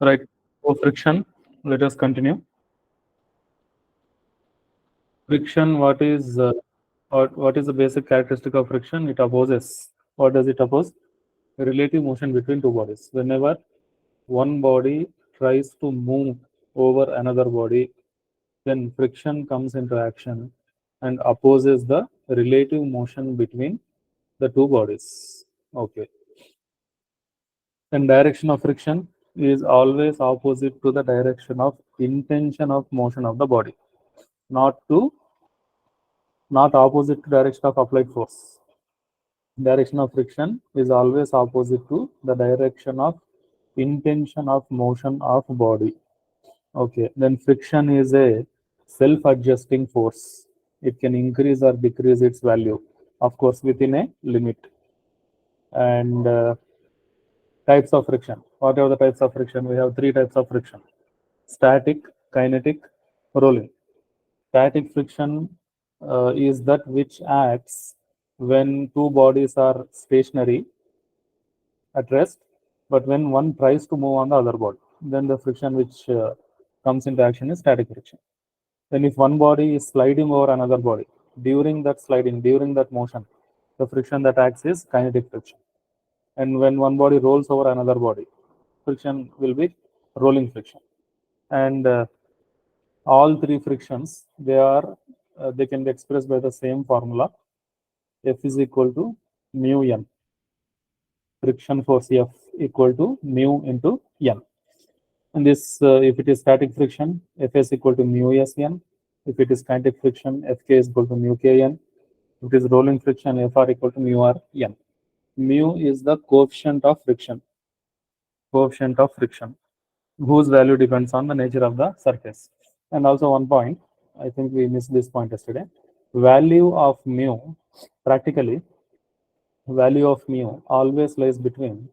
Right. So friction. Let us continue. Friction. What is the basic characteristic of friction? It opposes. What does it oppose? Relative motion between two bodies. Whenever one body tries to move over another body, then friction comes into action and opposes the relative motion between the two bodies. Okay. And direction of friction is always opposite to the direction of intention of motion of the body, not to not opposite to direction of applied force. Direction of friction is always opposite to the direction of intention of motion of body. Okay, then friction is a self-adjusting force. It can increase or decrease its value, of course, within a limit. And types of friction. What are the types of friction? We have three types of friction: static, kinetic, rolling. Static friction is that which acts when two bodies are stationary at rest, but when one tries to move on the other body, then the friction which comes into action is static friction. Then if one body is sliding over another body, during that sliding, during that motion, the friction that acts is kinetic friction. And when one body rolls over another body, friction will be rolling friction. And all three frictions, they can be expressed by the same formula. F is equal to mu n. Friction force F equal to mu into n. And this, if it is static friction, Fs equal to mu s n. If it is kinetic friction, Fk is equal to mu k n. If it is rolling friction, Fr equal to mu r n. Mu is the coefficient of friction. Coefficient of friction, whose value depends on the nature of the surface. And also one point, I think we missed this point yesterday. Value of mu, practically, value of mu always lies between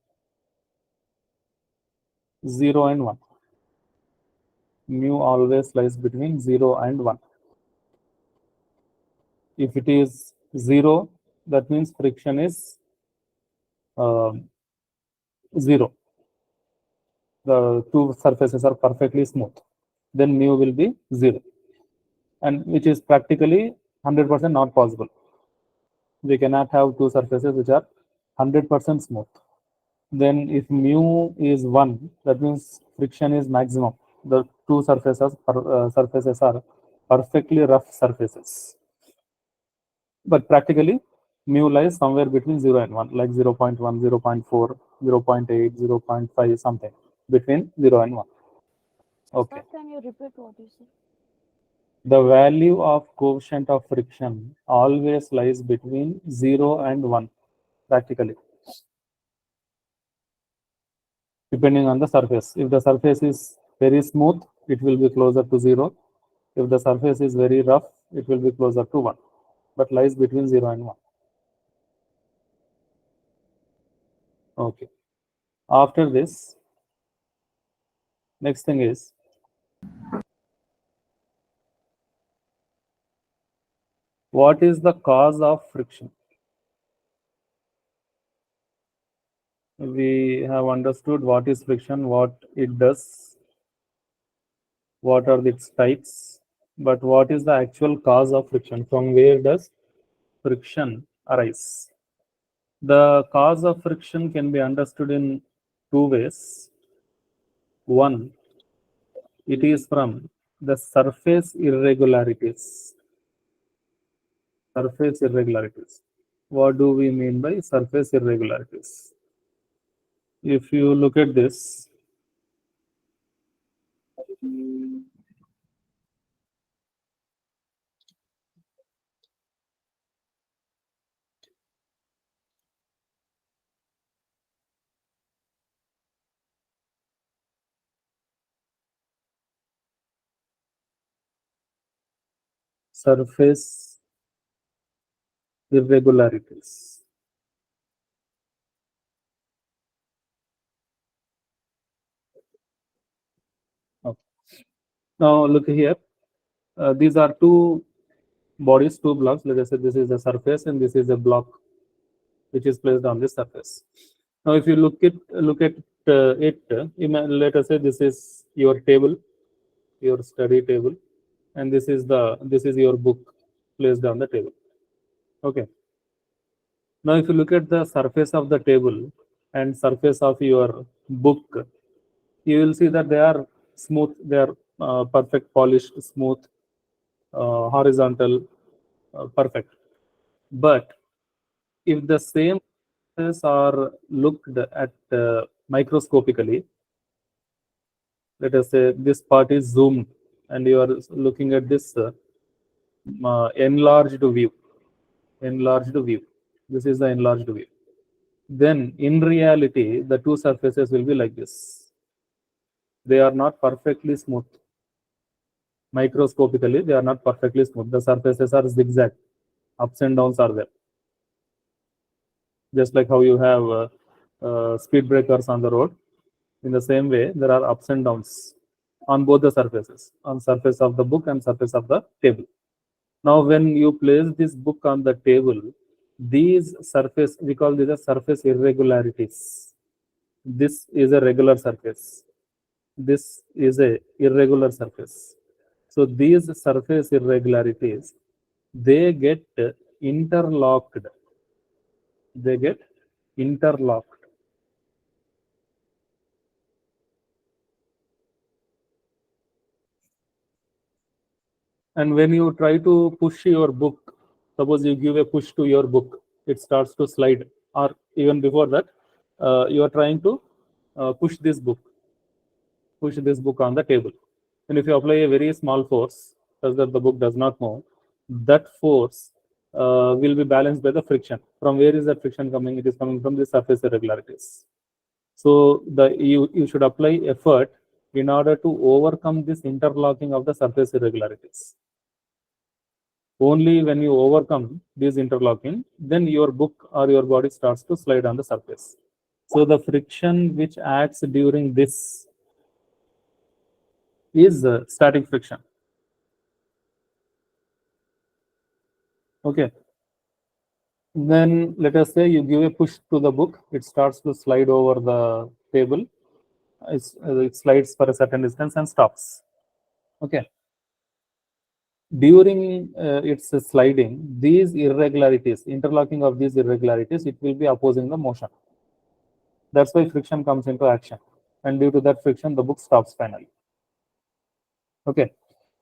0 and 1. Mu always lies between 0 and 1. If it is 0, that means friction is 0. The two surfaces are perfectly smooth. Then mu will be 0. And which is practically 100% not possible. We cannot have two surfaces which are 100% smooth. Then if mu is 1, that means friction is maximum. The two surfaces are perfectly rough surfaces. But practically, mu lies somewhere between 0 and 1, like 0 0.1, 0 0.4, 0 0.8, 0 0.5, something between 0 and 1. Okay. Sir, can you repeat what you said? The value of coefficient of friction always lies between 0 and 1, practically, depending on the surface. If the surface is very smooth, it will be closer to 0. If the surface is very rough, it will be closer to 1, but lies between 0 and 1. Okay. After this, next thing is what is the cause of friction? We have understood what is friction, what it does, what are its types, but what is the actual cause of friction? From where does friction arise? The cause of friction can be understood in two ways. One, it is from the surface irregularities. Surface irregularities. What do we mean by surface irregularities? If you look at this, surface irregularities. Okay. Now look here. These are two bodies, two blocks. Let us say this is a surface and this is a block which is placed on this surface. Now, if you look at let us say this is your table, your study table, and this is your book placed on the table. Okay. Now, if you look at the surface of the table and surface of your book, you will see that they are smooth, they are perfect, polished, smooth, horizontal, perfect. But if the same surfaces are looked at microscopically, let us say this part is zoomed and you are looking at this enlarged view, enlarged view. This is the enlarged view. Then in reality, the two surfaces will be like this. They are not perfectly smooth. Microscopically, they are not perfectly smooth. The surfaces are zigzag, ups and downs are there. Just like how you have speed breakers on the road, in the same way, there are ups and downs on both the surfaces, on surface of the book and surface of the table. Now, when you place this book on the table, these surface, we call these as surface irregularities. This is a regular surface. This is a irregular surface. So these surface irregularities, they get interlocked. They get interlocked. And when you try to push your book, suppose you give a push to your book, it starts to slide. Or even before that, you are trying to push this book on the table. And if you apply a very small force, such that the book does not move, that force will be balanced by the friction. From where is that friction coming? It is coming from the surface irregularities. So you should apply effort in order to overcome this interlocking of the surface irregularities. Only when you overcome this interlocking, then your book or your body starts to slide on the surface. So the friction which acts during this is static friction. Okay. Then let us say you give a push to the book, it starts to slide over the table. It slides for a certain distance and stops. Okay. During its sliding, these irregularities, interlocking of these irregularities, it will be opposing the motion. That's why friction comes into action. And due to that friction, the book stops finally. Okay.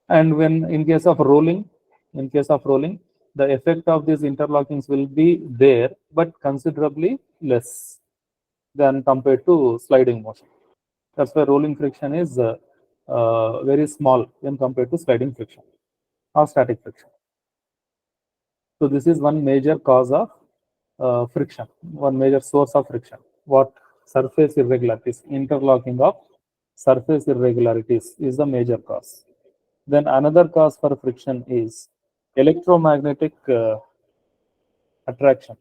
And when in case of rolling, the effect of these interlockings will be there, but considerably less than compared to sliding motion. That's why rolling friction is very small when compared to sliding friction or static friction. So this is one major cause of friction, one major source of friction. What? Surface irregularities, interlocking of surface irregularities is the major cause. Then another cause for friction is electromagnetic attraction.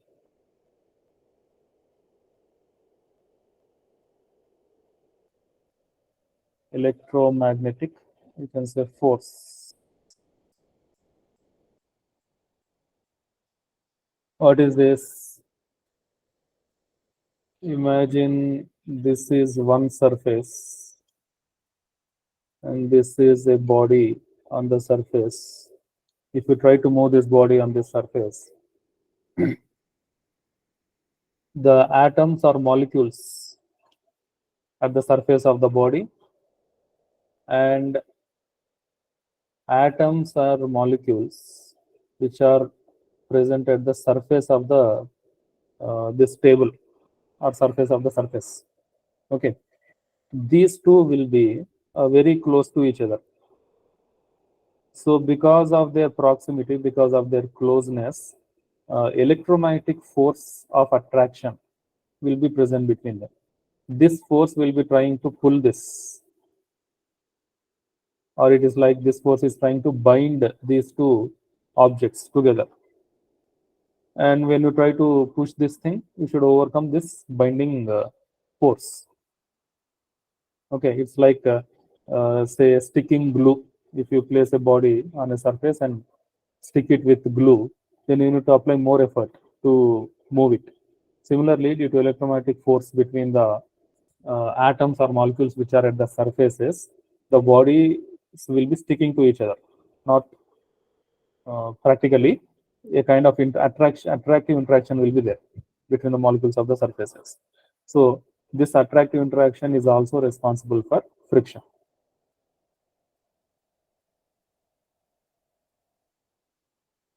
Electromagnetic, you can say force. What is this? Imagine this is one surface and this is a body on the surface. If you try to move this body on this surface, the atoms or molecules at the surface of the body, and atoms are molecules which are present at the surface of the this table or surface of the surface. Okay, these two will be very close to each other. So because of their proximity, because of their closeness, electromagnetic force of attraction will be present between them. This force will be trying to pull this, or it is like this force is trying to bind these two objects together. And when you try to push this thing, you should overcome this binding force. Okay, it's like say sticking glue. If you place a body on a surface and stick it with glue, then you need to apply more effort to move it. Similarly, due to electromagnetic force between the atoms or molecules which are at the surfaces, the bodies will be sticking to each other, not practically. A kind of attractive interaction will be there between the molecules of the surfaces. So this attractive interaction is also responsible for friction.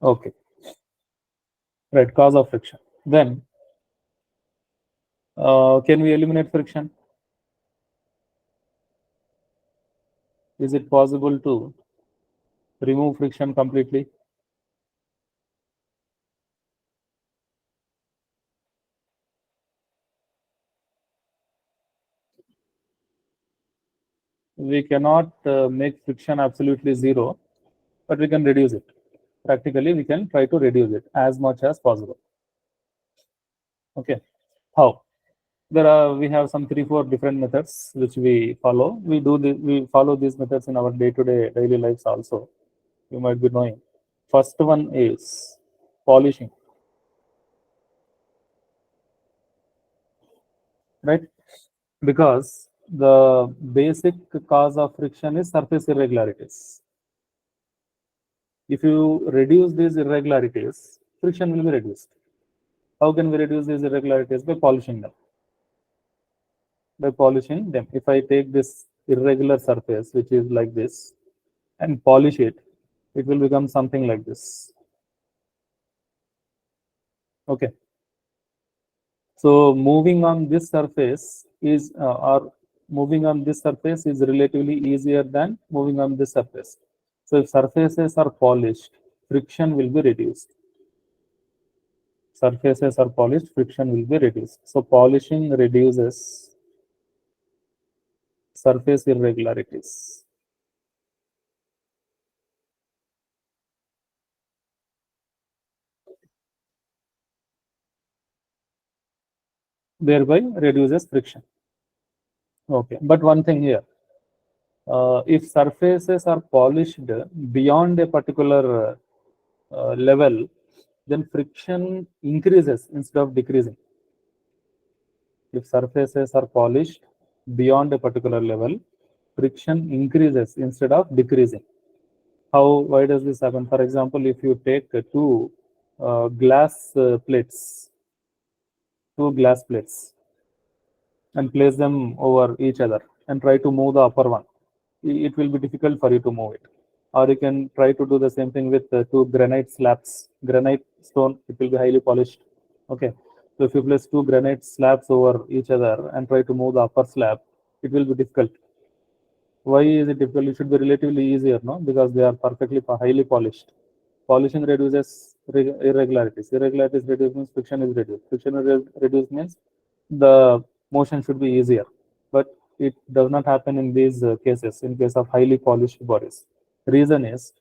Okay, right, cause of friction. Then can we eliminate friction? Is it possible to remove friction completely? We cannot make friction absolutely zero, but we can reduce it. Practically, we can try to reduce it as much as possible. Okay, how? We have some 3 4 different methods which we follow. We follow these methods in our day-to-day daily lives also. You might be knowing. First one is polishing, right? Because the basic cause of friction is surface irregularities. If you reduce these irregularities, friction will be reduced. How can we reduce these irregularities? By polishing them. By polishing them. If I take this irregular surface, which is like this, and polish it, it will become something like this. Okay. So moving on this surface is, or moving on this surface is relatively easier than moving on this surface. So if surfaces are polished, friction will be reduced. Surfaces are polished, friction will be reduced. So polishing reduces surface irregularities. Thereby reduces friction. Okay, but one thing here, if surfaces are polished beyond a particular level, then friction increases instead of decreasing. If surfaces are polished beyond a particular level, friction increases instead of decreasing. How? Why does this happen? For example, if you take glass plates, two glass plates, and place them over each other and try to move the upper one, it will be difficult for you to move it. Or you can try to do the same thing with two granite slabs. Granite stone, it will be highly polished. Okay. So if you place two granite slabs over each other and try to move the upper slab, it will be difficult. Why is it difficult? It should be relatively easier, no? Because they are perfectly highly polished. Polishing reduces irregularities. Irregularities reduce means friction is reduced. Friction reduced means the motion should be easier. But it does not happen in these cases, in case of highly polished bodies. Reason is,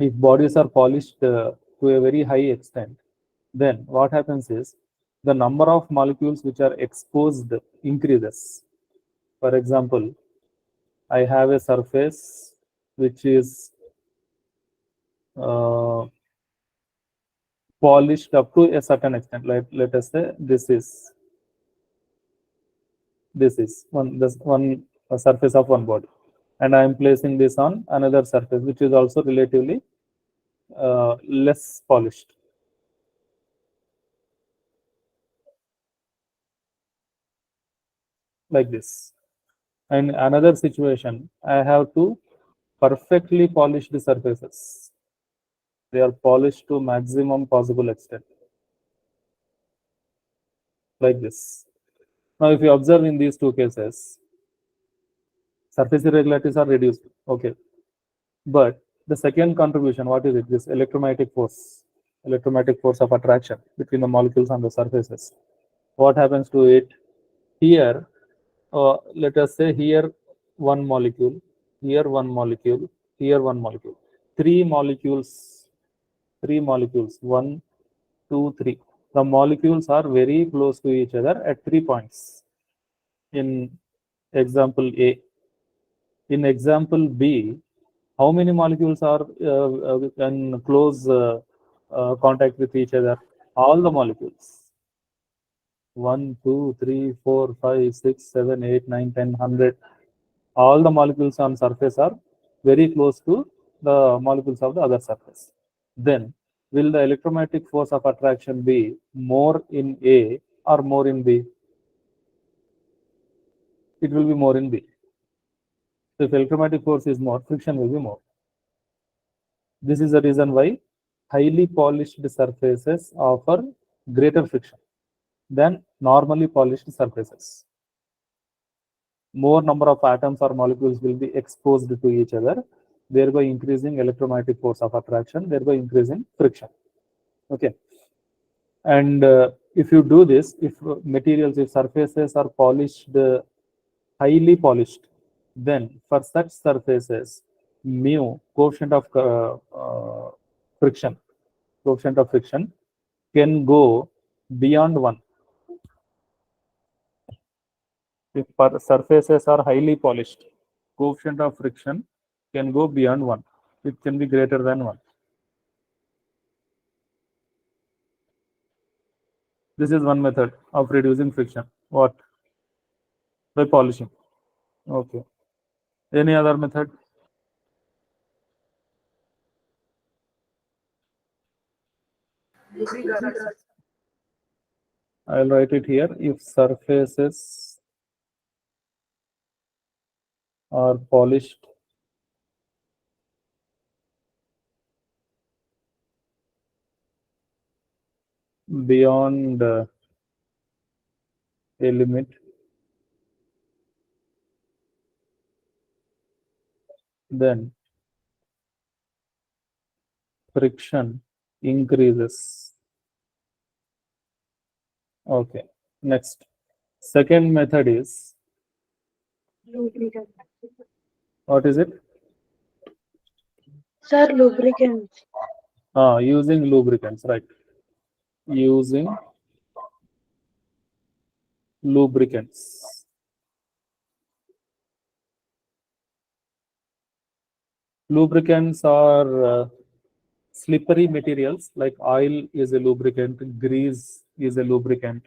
if bodies are polished to a very high extent, then what happens is the number of molecules which are exposed increases. For example, I have a surface which is uh, polished up to a certain extent. Like, let us say this is one surface of one body, and I am placing this on another surface which is also relatively less polished, like this. And another situation, I have to perfectly polish the surfaces. They are polished to maximum possible extent, like this. Now, if you observe in these two cases, surface irregularities are reduced. Okay. But the second contribution, what is it? This electromagnetic force of attraction between the molecules on the surfaces. What happens to it? Here, let us say here one molecule, here one molecule, here one molecule. Three molecules, one, two, three. The molecules are very close to each other at 3 points. In example A. In example B, how many molecules are in close contact with each other? All the molecules. 1, 2, 3, 4, 5, 6, 7, 8, 9, 10, 100. All the molecules on surface are very close to the molecules of the other surface. Then, will the electromagnetic force of attraction be more in A or more in B? It will be more in B. So if electromagnetic force is more, friction will be more. This is the reason why highly polished surfaces offer greater friction than normally polished surfaces. More number of atoms or molecules will be exposed to each other, thereby increasing electromagnetic force of attraction, thereby increasing friction. Okay. And if you do this, if materials, if surfaces are polished, highly polished, then for such surfaces, mu, friction, coefficient of friction can go beyond 1. If surfaces are highly polished, coefficient of friction can go beyond 1. It can be greater than 1. This is one method of reducing friction. What? By polishing. Okay. Any other method? I'll write it here. If surfaces are polished beyond a limit, then friction increases. Okay. Next. Second method is, Lubricant. what is it? Sir, lubricants. Using lubricants, right? Using lubricants. Lubricants are slippery materials, like oil is a lubricant, grease is a lubricant,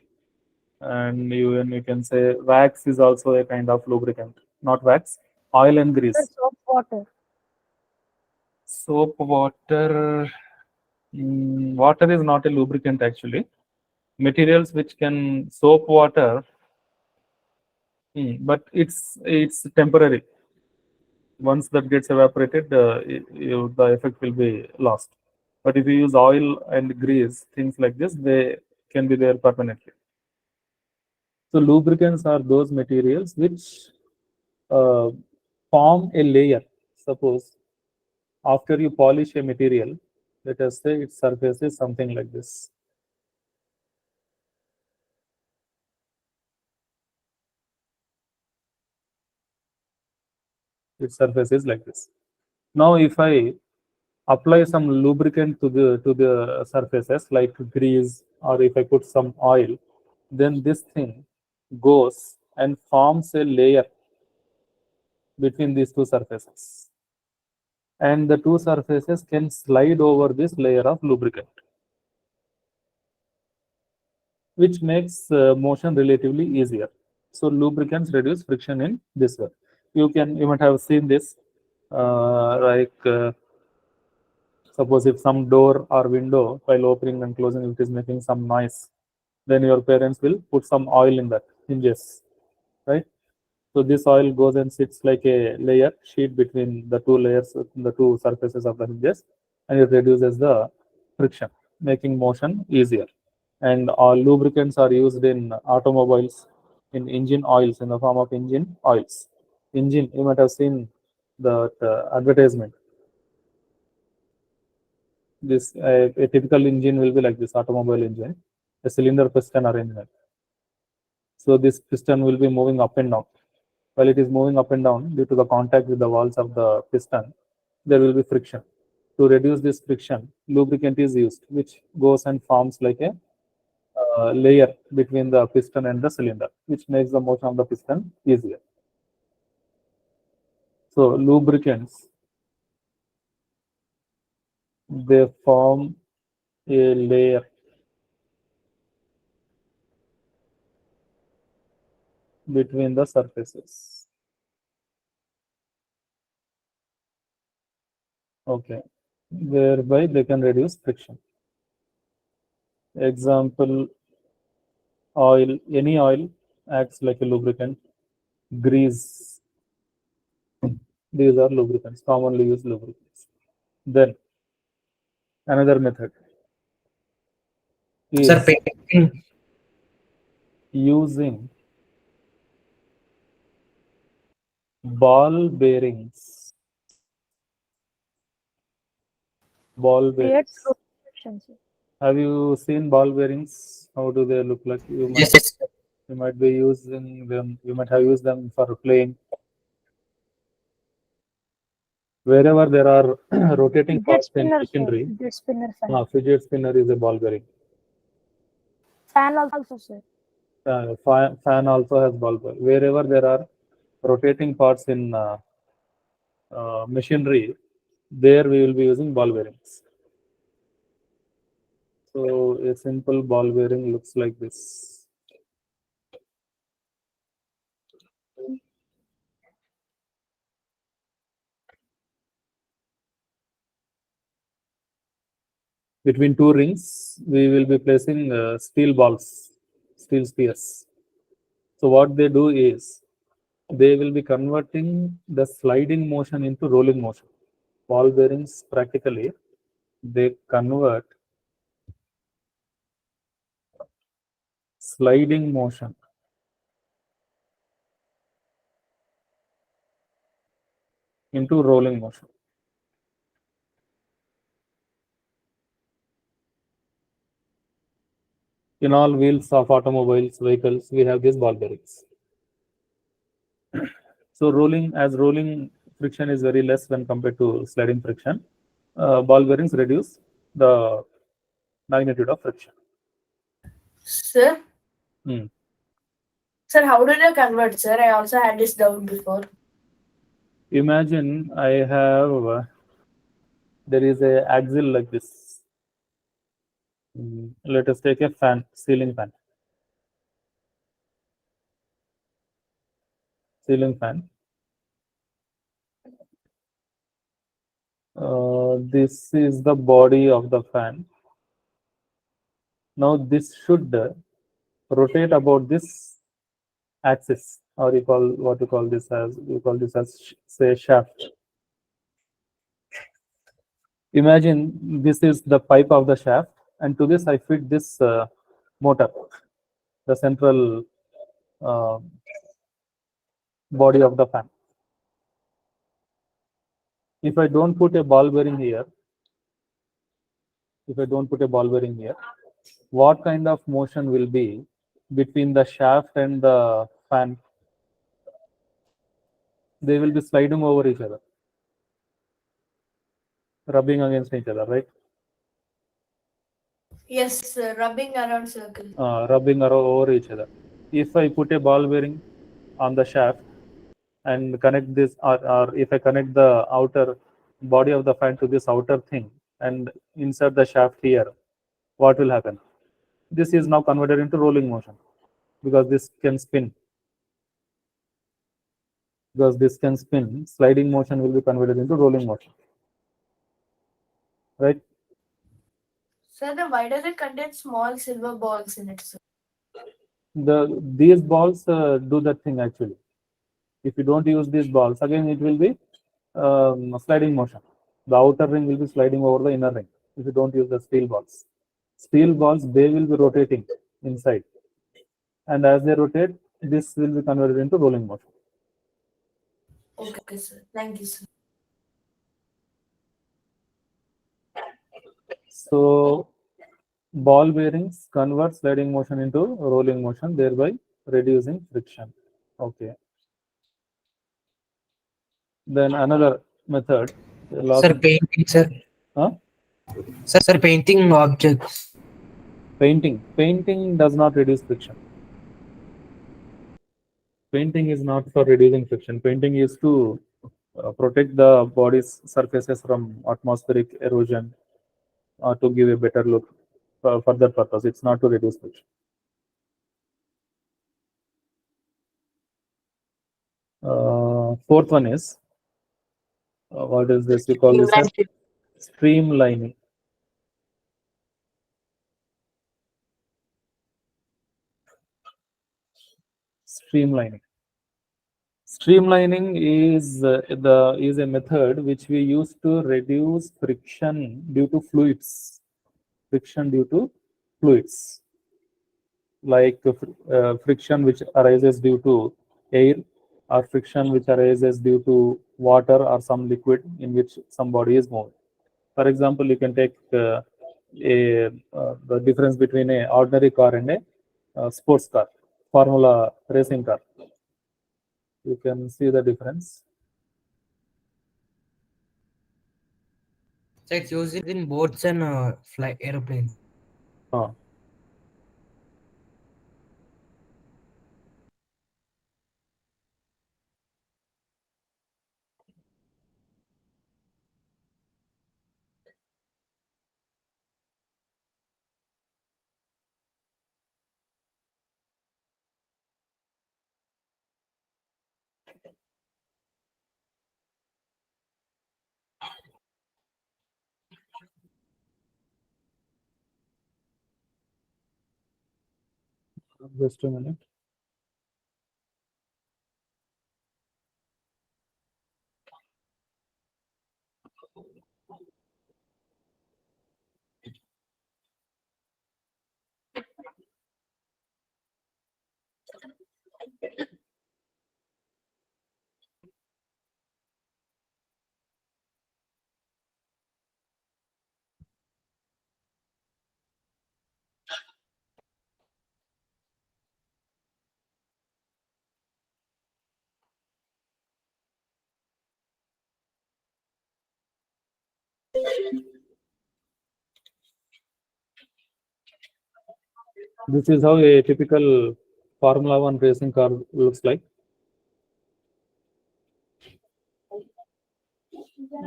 and you can say wax is also a kind of lubricant. Not wax, oil and Sir, grease. soap water. Soap water, water is not a lubricant actually. Materials which can soap water, but it's temporary. Once that gets evaporated, the effect will be lost. But if you use oil and grease, things like this, they can be there permanently. So lubricants are those materials which uh, form a layer. Suppose after you polish a material, let us say its surface is something like this. Its surface is like this. Now, if I apply some lubricant to the surfaces like grease, or if I put some oil, then this thing goes and forms a layer between these two surfaces, and the two surfaces can slide over this layer of lubricant, which makes motion relatively easier. So lubricants reduce friction in this way. You might have seen this, suppose if some door or window, while opening and closing, it is making some noise, then your parents will put some oil in that hinges, right? So this oil goes and sits like a layer sheet between the two layers, the two surfaces of the hinges, and it reduces the friction, making motion easier. And all lubricants are used in automobiles, in engine oils, in the form of engine oils. Engine, you might have seen the advertisement. This a typical engine will be like this automobile engine, a cylinder piston arrangement. So this piston will be moving up and down. While it is moving up and down, due to the contact with the walls of the piston, there will be friction. To reduce this friction, lubricant is used, which goes and forms like a layer between the piston and the cylinder, which makes the motion of the piston easier. So lubricants, they form a layer between the surfaces. Okay, whereby they can reduce friction. Example, oil, any oil acts like a lubricant. Grease, these are lubricants, commonly used lubricants. Then another method Sir, is painting. using ball bearings. Ball Creates bearings. road friction, sir. Have you seen ball bearings? How do they look like? Yes, yes. You might be using them. You might have used them for playing. Wherever there are rotating Fidget parts in spinner, sir. machinery, Fidget spinner fan. fidget spinner is a ball bearing. Fan also, sir. Fan also has ball bearing. Wherever there are rotating parts in machinery, there we will be using ball bearings. So a simple ball bearing looks like this. Between two rings, we will be placing steel balls, steel spheres. So what they do is they will be converting the sliding motion into rolling motion. Ball bearings practically they convert sliding motion into rolling motion. In all wheels of automobiles, vehicles, we have these ball bearings. So rolling friction is very less when compared to sliding friction. Ball bearings reduce the magnitude of friction. Sir, Hmm. sir, how did you convert, sir? I also had this doubt before. Imagine I have there is a axle like this. Let us take a fan, ceiling fan. Ceiling fan. This is the body of the fan. Now this should rotate about this axis, or you call what you call this as say shaft. Imagine this is the pipe of the shaft, and to this I fit this motor, the central uh, body of the fan. If I don't put a ball bearing here, if I don't put a ball bearing here, what kind of motion will be between the shaft and the fan? They will be sliding over each other, rubbing against each other, right? Yes, sir, rubbing around circle. Rubbing over each other. If I put a ball bearing on the shaft and connect this, or if I connect the outer body of the fan to this outer thing and insert the shaft here, what will happen? This is now converted into rolling motion because this can spin. Because this can spin, sliding motion will be converted into rolling motion, right? Sir, then why does it contain small silver balls in it, sir? These balls do that thing actually. If you don't use these balls, again it will be sliding motion. The outer ring will be sliding over the inner ring if you don't use the steel balls. Steel balls, they will be rotating inside. And as they rotate, this will be converted into rolling motion. Okay, sir. Thank you, sir. So ball bearings convert sliding motion into rolling motion, thereby reducing friction. Okay. Then another method, Sir, painting, sir. huh? Sir, painting objects. Painting. Painting does not reduce friction. Painting is not for reducing friction. Painting is to protect the body's surfaces from atmospheric erosion or to give a better look for that purpose. It's not to reduce friction. Fourth one is what is this? We call this as streamlining. Streamlining. Streamlining is a method which we use to reduce friction due to fluids. Friction due to fluids, like friction which arises due to air, or friction which arises due to water or some liquid in which some body is moving. For example, you can take the difference between a ordinary car and a sports car, Formula racing car. You can see the difference. So it's used in boats and fly aeroplanes. Uh, just a minute. This is how a typical Formula One racing car looks like.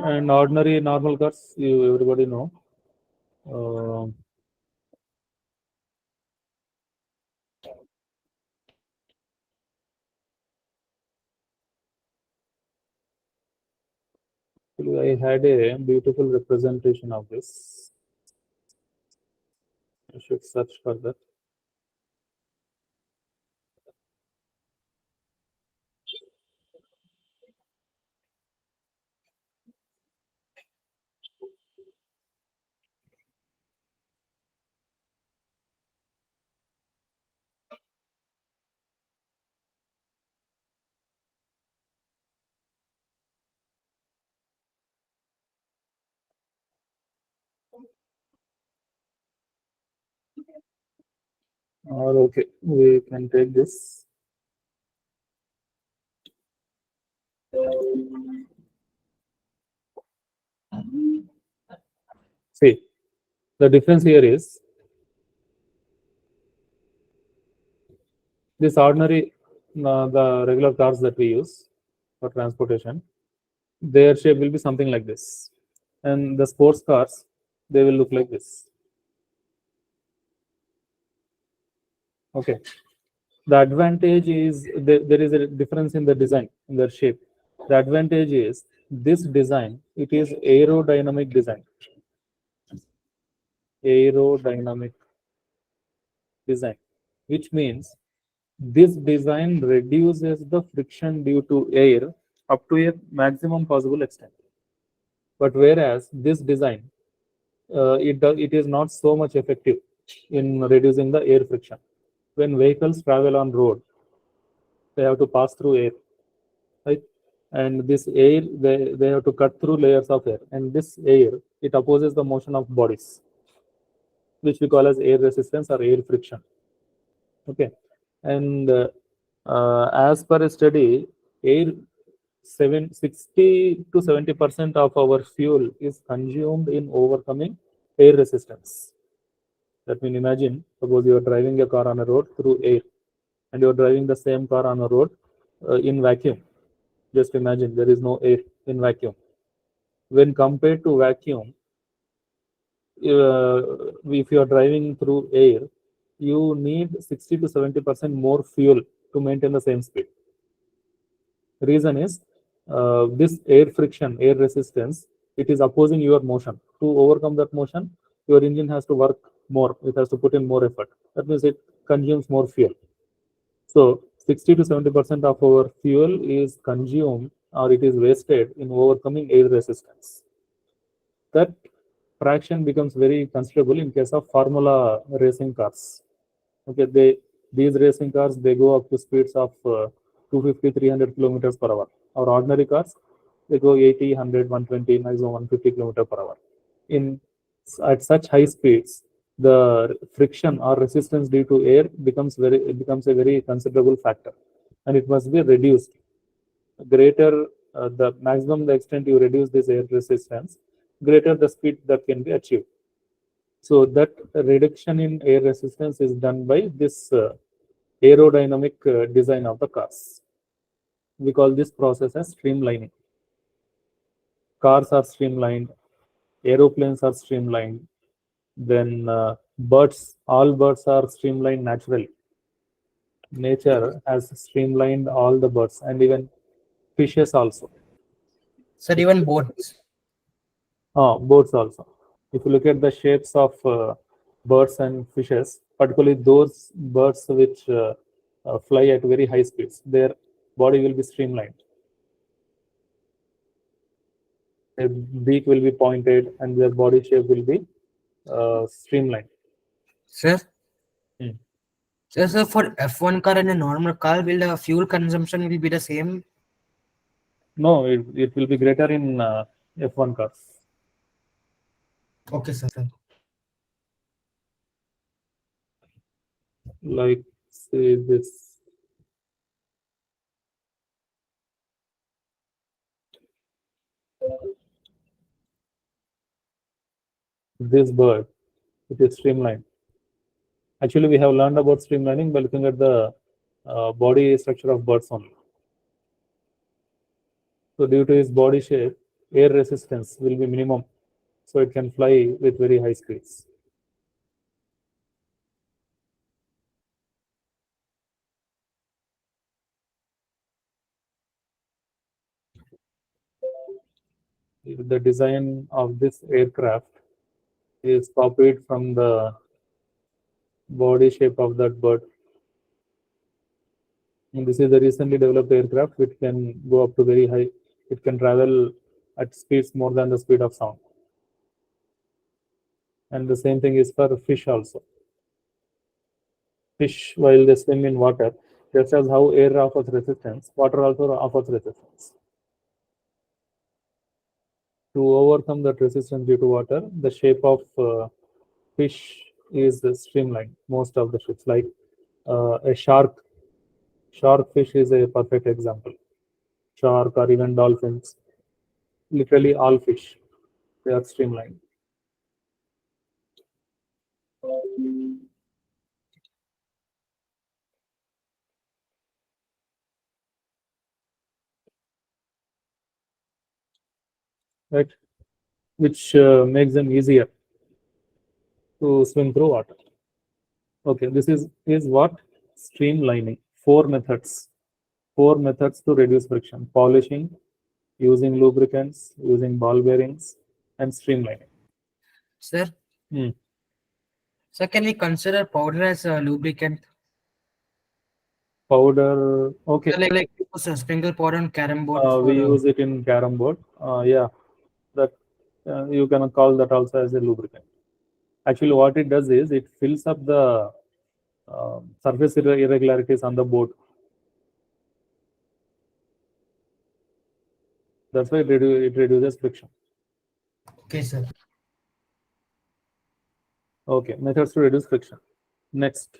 And ordinary normal cars, you everybody know. Uh, I had a beautiful representation of this. I should search for that. Or okay, we can take this. See, the difference here is this ordinary, the regular cars that we use for transportation, their shape will be something like this. And the sports cars, they will look like this. Okay. The advantage is there is a difference in the design, in their shape. The advantage is this design, it is aerodynamic design. Aerodynamic design, which means this design reduces the friction due to air up to a maximum possible extent. But whereas this design, it is not so much effective in reducing the air friction. When vehicles travel on road, they have to pass through air, right? And this air, they have to cut through layers of air, and this air, it opposes the motion of bodies, which we call as air resistance or air friction. Okay. And as per a study, air 60 to 70% of our fuel is consumed in overcoming air resistance. That means imagine, suppose you are driving a car on a road through air, and you are driving the same car on a road in vacuum. Just imagine there is no air in vacuum. When compared to vacuum, if you are driving through air, you need 60 to 70% more fuel to maintain the same speed. Reason is this air friction, air resistance, it is opposing your motion. To overcome that motion, your engine has to work more. It has to put in more effort. That means it consumes more fuel. So 60 to 70% of our fuel is consumed or it is wasted in overcoming air resistance. That fraction becomes very considerable in case of Formula racing cars. Okay, these racing cars they go up to speeds of 250, 300 kilometers per hour. Our ordinary cars they go 80, 100, 120, maximum 150 kilometers per hour. In at such high speeds, the friction or resistance due to air becomes a very considerable factor, and it must be reduced. Greater the maximum the extent you reduce this air resistance, greater the speed that can be achieved. So that reduction in air resistance is done by this aerodynamic design of the cars. We call this process as streamlining. Cars are streamlined, aeroplanes are streamlined, then all birds are streamlined naturally. Nature has streamlined all the birds and even fishes also. Sir, even boats. Boats also. If you look at the shapes of birds and fishes, particularly those birds which fly at very high speeds, their body will be streamlined. Their beak will be pointed and their body shape will be streamlined. Sir? Hmm. Sir, for F1 car and a normal car, will the fuel consumption will be the same? No, it will be greater in F1 cars. Okay, sir. Like say this bird, it is streamlined. Actually, we have learned about streamlining by looking at the body structure of birds only. So due to its body shape, air resistance will be minimum. So it can fly with very high speeds. The design of this aircraft is copied from the body shape of that bird. And this is the recently developed aircraft which can go up to very high. It can travel at speeds more than the speed of sound. And the same thing is for fish also. Fish, while they swim in water, just as how air offers resistance, water also offers resistance. To overcome that resistance due to water, the shape of fish is streamlined. Most of the ships, like a shark fish is a perfect example. Shark or even dolphins, literally all fish, they are streamlined. Right, which makes them easier to swim through water. Okay, this is what streamlining. Four methods to reduce friction: polishing, using lubricants, using ball bearings, and streamlining. Sir? Hmm. Sir, can we consider powder as a lubricant? Powder, okay. Sir, like use a sprinkle powder on carom board We for use it in carom board. Yeah, that you can call that also as a lubricant. Actually, what it does is it fills up the surface irregularities on the board. That's why it reduces friction. Okay, sir. Okay, methods to reduce friction. Next,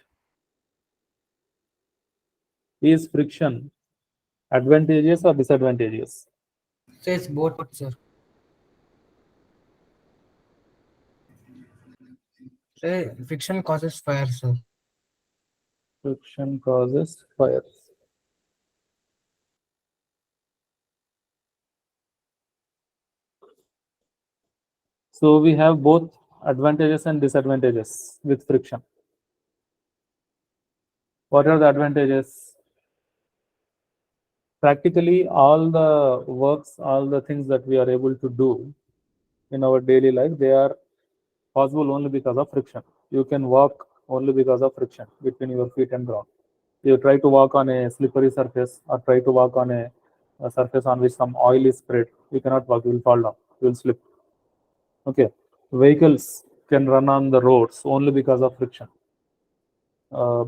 is friction advantageous or disadvantageous? So it's both, sir. Sir, friction causes fire, sir. Friction causes fires. So we have both advantages and disadvantages with friction. What are the advantages? practically all the works, all the things that we are able to do in our daily life, they are possible only because of friction. You can walk only because of friction between your feet and ground. You try to walk on a slippery surface or try to walk on a surface on which some oil is spread. You cannot walk, you will fall down, you will slip. Okay. Vehicles can run on the roads only because of friction.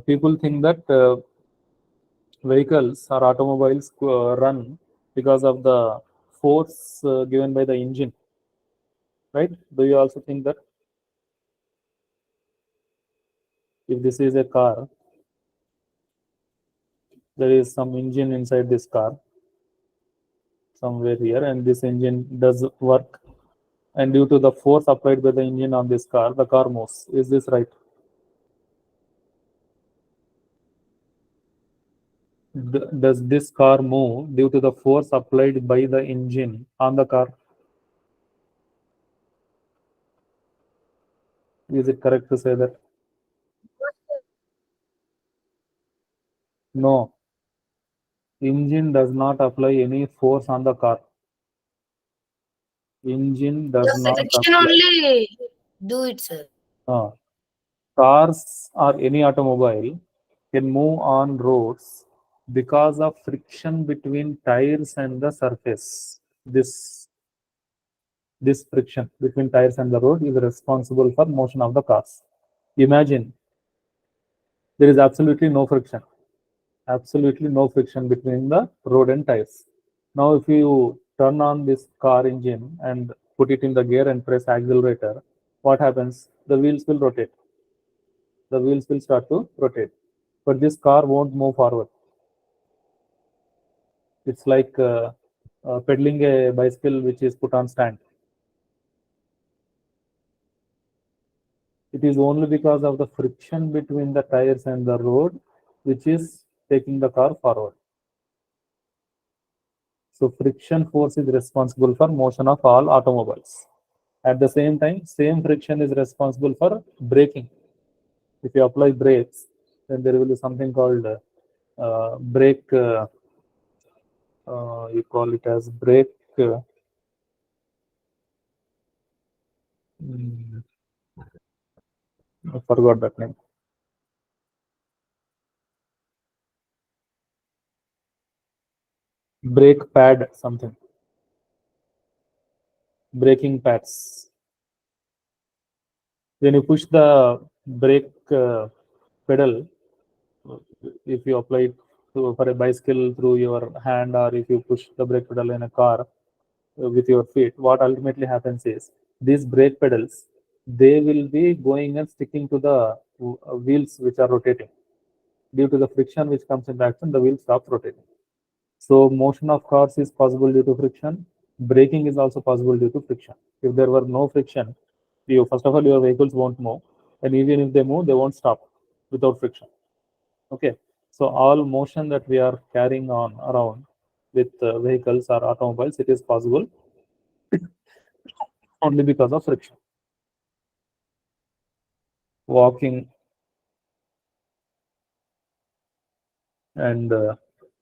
People think that vehicles or automobiles run because of the force given by the engine, right? Do you also think that if this is a car, there is some engine inside this car somewhere here, and this engine does work, and due to the force applied by the engine on this car, the car moves. Is this right? Does this car move due to the force applied by the engine on the car? Is it correct to say that? No. Engine does not apply any force on the car. Engine does The not friction apply. only do it, sir. Cars or any automobile can move on roads because of friction between tires and the surface. This friction between tires and the road is responsible for motion of the cars. Imagine there is absolutely no friction. Absolutely no friction between the road and tires. Now, if you turn on this car engine and put it in the gear and press accelerator, what happens? The wheels will rotate. The wheels will start to rotate. But this car won't move forward. It's like pedaling a bicycle which is put on stand. It is only because of the friction between the tires and the road which is taking the car forward. So friction force is responsible for motion of all automobiles. At the same time, same friction is responsible for braking. If you apply brakes, then there will be something called brake. You call it as brake. I forgot that name. Brake pad something. Braking pads. When you push the brake pedal, if you apply it for a bicycle through your hand, or if you push the brake pedal in a car with your feet, what ultimately happens is these brake pedals, they will be going and sticking to the wheels which are rotating. Due to the friction which comes into action, the wheel stops rotating. So motion of cars is possible due to friction. Braking is also possible due to friction. If there were no friction, you first of all your vehicles won't move, and even if they move, they won't stop without friction. Okay, so all motion that we are carrying on around with vehicles or automobiles, it is possible only because of friction. Walking and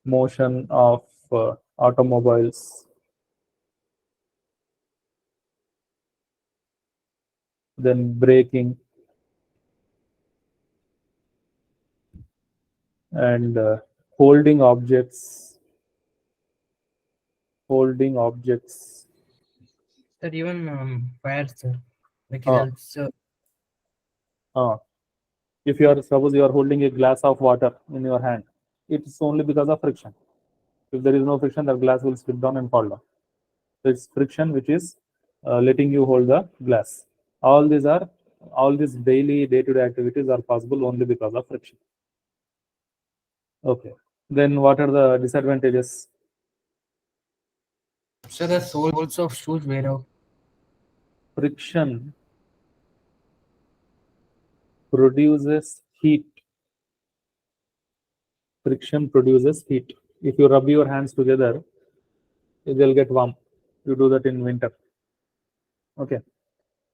motion of automobiles, then braking and holding objects, Sir, even fire, sir. Like it uh, also. if you are, suppose you are holding a glass of water in your hand, it's only because of friction. If there is no friction, the glass will slip down and fall down. So it's friction which is letting you hold the glass. All these daily day-to-day activities are possible only because of friction. Okay. Then what are the disadvantages? So the soles of shoes wear out. Friction produces heat. Friction produces heat. If you rub your hands together, they'll get warm. You do that in winter. Okay.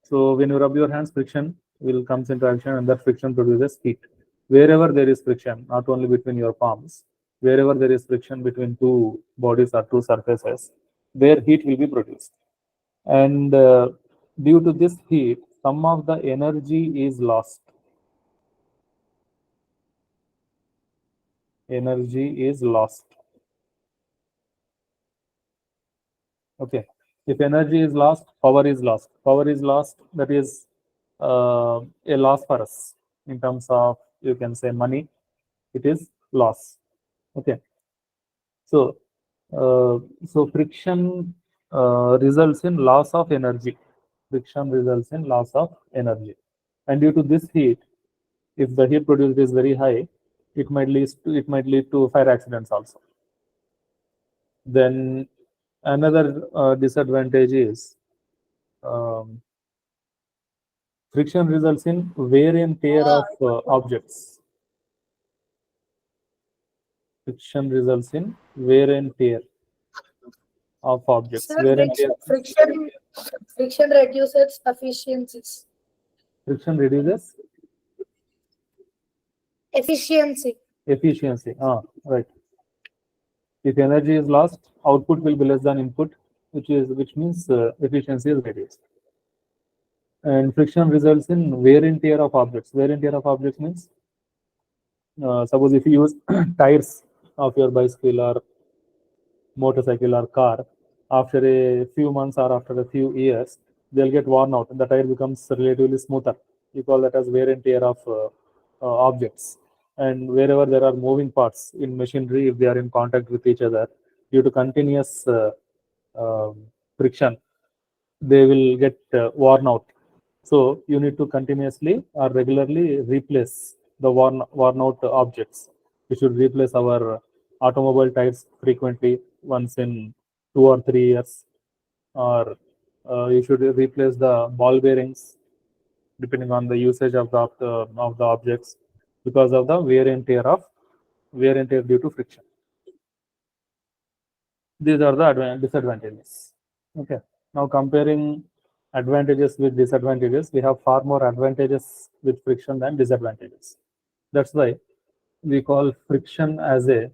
So when you rub your hands, friction will comes into action, and that friction produces heat. Wherever there is friction, not only between your palms, wherever there is friction between two bodies or two surfaces, there heat will be produced. And due to this heat, some of the energy is lost. Energy is lost. Okay. If energy is lost, power is lost. Power is lost, that is a loss for us in terms of, you can say, money. It is loss. Okay. So, so friction results in loss of energy. Friction results in loss of energy. And due to this heat, if the heat produced is very high, it might lead to fire accidents also. Then another disadvantage is friction results in wear and tear of objects. Friction results in wear and tear of objects. Sir, Wear and tear. friction reduces efficiencies. Friction reduces Efficiency. efficiency. Right. If energy is lost, output will be less than input, which means efficiency is reduced. And friction results in wear and tear of objects. Wear and tear of objects means, suppose if you use tires of your bicycle or motorcycle or car, after a few months or after a few years, they'll get worn out and the tire becomes relatively smoother. We call that as wear and tear of objects. And wherever there are moving parts in machinery, if they are in contact with each other, due to continuous friction, they will get worn out. So you need to continuously or regularly replace the worn out objects. We should replace our automobile tires frequently, once in 2 or 3 years, or you should replace the ball bearings depending on the usage of the objects, because of the wear and tear due to friction. These are the disadvantages. Okay. Now comparing advantages with disadvantages, we have far more advantages with friction than disadvantages. That's why we call friction as a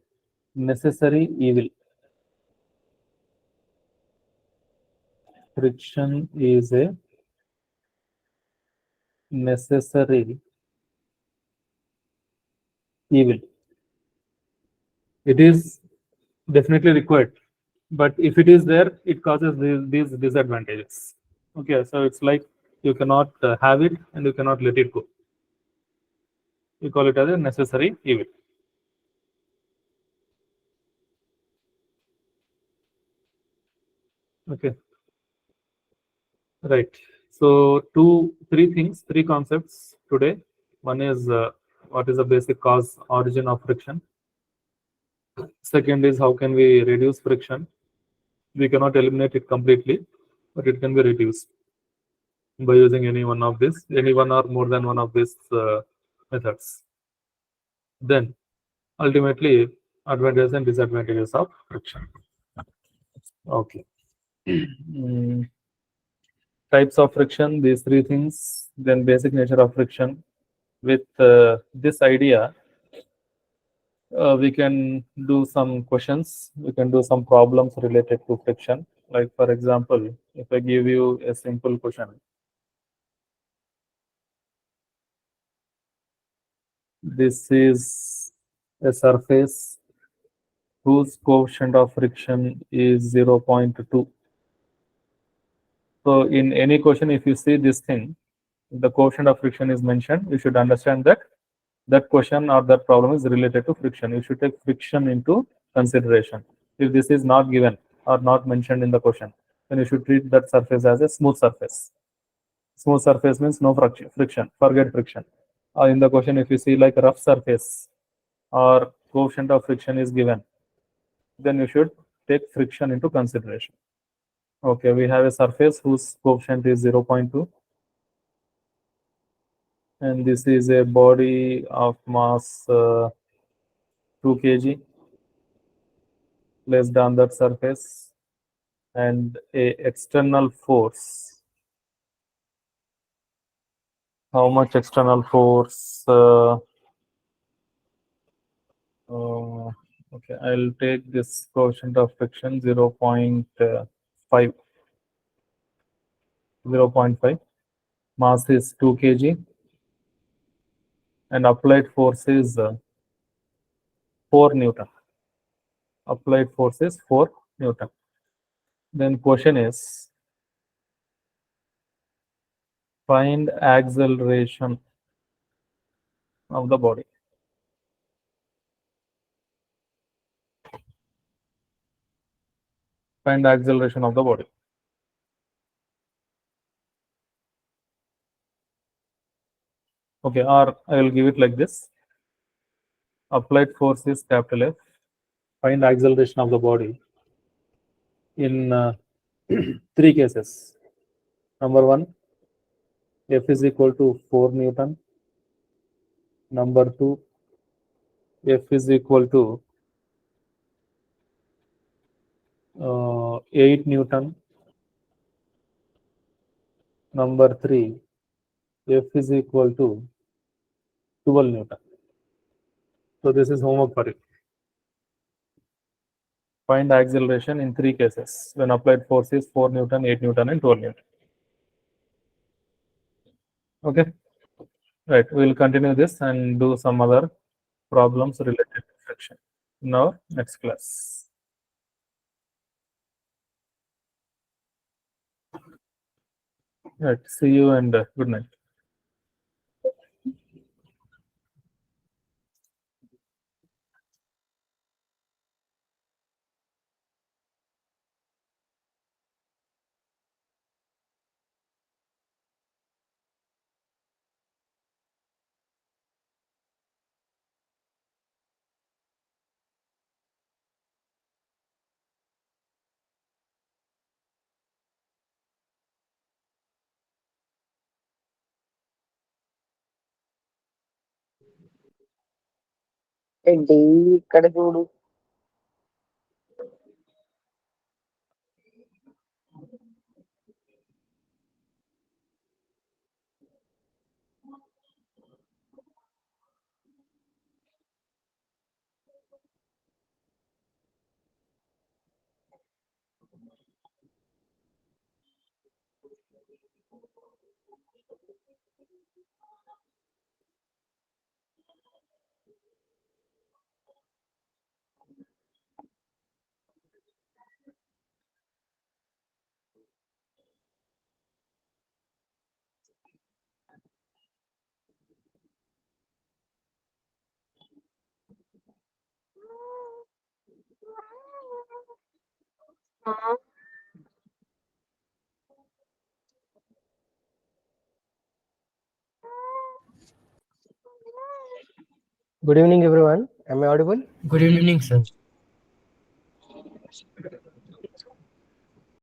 necessary evil. Friction is a necessary evil. It is definitely required, but if it is there, it causes these disadvantages. Okay, so it's like you cannot have it and you cannot let it go. We call it as a necessary evil. Okay, right. So three concepts today. One is what is the basic cause origin of friction. Second is how can we reduce friction. We cannot eliminate it completely, but it can be reduced by using any one or more than one of these methods. Then ultimately, advantages and disadvantages of friction. Okay. Types of friction, these three things, then basic nature of friction. With this idea, we can do some questions, we can do some problems related to friction. Like, for example, if I give you a simple question, this is a surface whose coefficient of friction is 0.2. So in any question, if you see this thing, the coefficient of friction is mentioned, you should understand that that question or that problem is related to friction. You should take friction into consideration. If this is not given or not mentioned in the question, then you should treat that surface as a smooth surface. Smooth surface means no friction, forget friction. In the question, if you see like a rough surface or coefficient of friction is given, then you should take friction into consideration. Okay, we have a surface whose coefficient is 0.2, and this is a body of mass 2 kg placed on that surface, and a external force. How much external force? Okay, I'll take this coefficient of friction 0.5. 0.5. Mass is 2 kg and applied force is 4 Newton. Applied force is 4 Newton. Then question is find acceleration of the body. Find acceleration of the body. Okay, or I will give it like this. Applied force is capital F. Find acceleration of the body in 3 cases. Number 1, F is equal to 4 Newton. Number 2, F is equal to 8 Newton. Number 3, F is equal to 12 Newton. So this is homework for you. Find acceleration in 3 cases when applied force is 4 Newton, 8 Newton, and 12 Newton. Okay, right. We'll continue this and do some other problems related to friction in our next class. Right. See you and good night. ఏంటి ఇక్కడ చూడు Good evening, everyone. Am I audible? Good evening, sir.